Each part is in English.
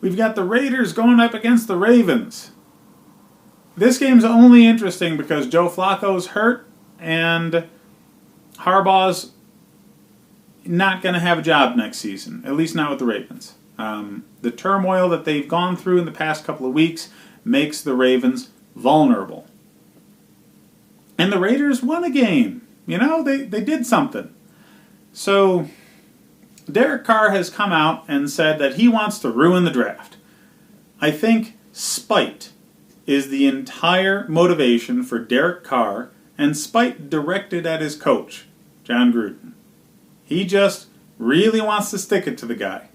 We've got the Raiders going up against the Ravens. This game's only interesting because Joe Flacco's hurt and Harbaugh's not going to have a job next season, at least not with the Ravens. The turmoil that they've gone through in the past couple of weeks makes the Ravens vulnerable. And the Raiders won a game. You know, they did something. So Derek Carr has come out and said that he wants to ruin the draft. I think spite is the entire motivation for Derek Carr, and spite directed at his coach, John Gruden. He just really wants to stick it to the guy.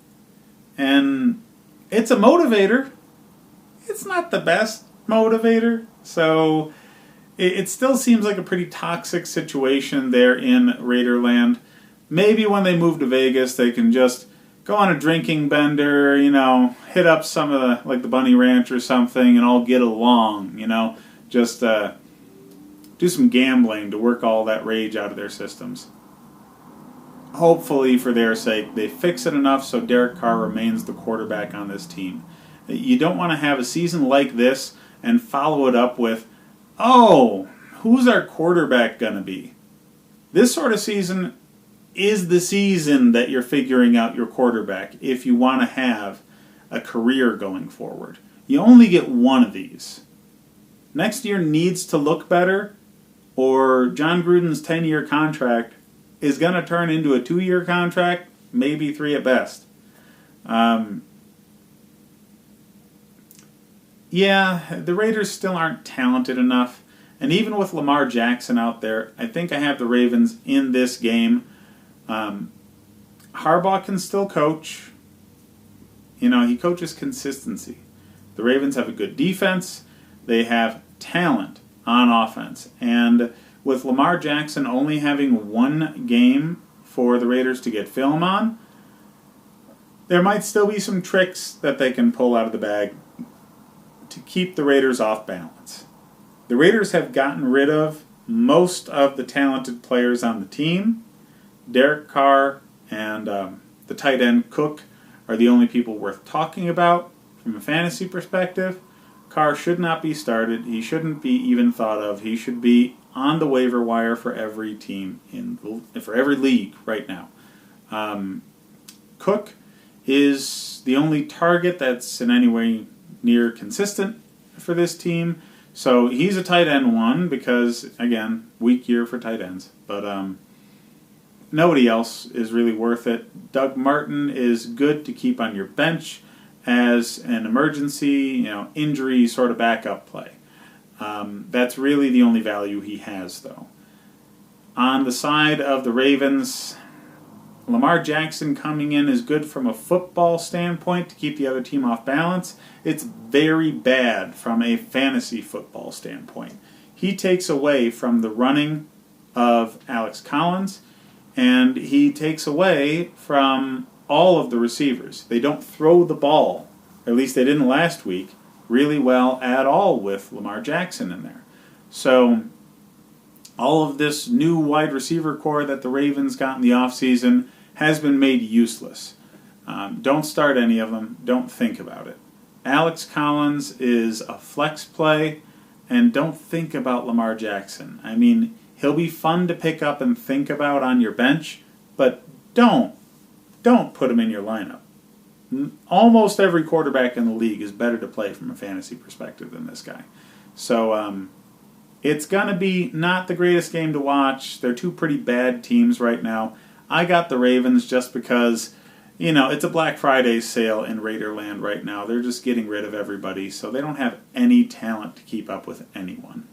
And it's a motivator. It's not the best motivator. So it still seems like a pretty toxic situation there in Raiderland. Maybe when they move to Vegas, they can just go on a drinking bender, you know, hit up some of the, like the Bunny Ranch or something, and all get along, you know. Just do some gambling to work all that rage out of their systems. Hopefully, for their sake, they fix it enough so Derek Carr remains the quarterback on this team. You don't want to have a season like this and follow it up with, oh, who's our quarterback going to be? This sort of season is the season that you're figuring out your quarterback if you want to have a career going forward. You only get one of these. Next year needs to look better, or John Gruden's 10-year contract is going to turn into a 2-year contract, maybe 3 at best. Yeah, the Raiders still aren't talented enough, and even with Lamar Jackson out there, I think I have the Ravens in this game. Harbaugh can still coach. You know, he coaches consistency. The Ravens have a good defense. They have talent on offense. And with Lamar Jackson only having one game for the Raiders to get film on, there might still be some tricks that they can pull out of the bag to keep the Raiders off balance. The Raiders have gotten rid of most of the talented players on the team. Derek Carr and the tight end Cook are the only people worth talking about from a fantasy perspective. Carr should not be started. He shouldn't be even thought of. He should be on the waiver wire for every team for every league right now. Cook is the only target that's in any way near consistent for this team. So he's a tight end one because, again, weak year for tight ends. But nobody else is really worth it. Doug Martin is good to keep on your bench as an emergency, injury sort of backup play. That's really the only value he has, though. On the side of the Ravens, Lamar Jackson coming in is good from a football standpoint to keep the other team off balance. It's very bad from a fantasy football standpoint. He takes away from the running of Alex Collins, and he takes away from all of the receivers. They don't throw the ball, at least they didn't last week, really well at all with Lamar Jackson in there. So all of this new wide receiver core that the Ravens got in the offseason has been made useless. Don't start any of them. Don't think about it. Alex Collins is a flex play, and don't think about Lamar Jackson. I mean, he'll be fun to pick up and think about on your bench, but don't put him in your lineup. Almost every quarterback in the league is better to play from a fantasy perspective than this guy. So it's going to be not the greatest game to watch. They're two pretty bad teams right now. I got the Ravens just because, it's a Black Friday sale in Raiderland right now. They're just getting rid of everybody, so they don't have any talent to keep up with anyone.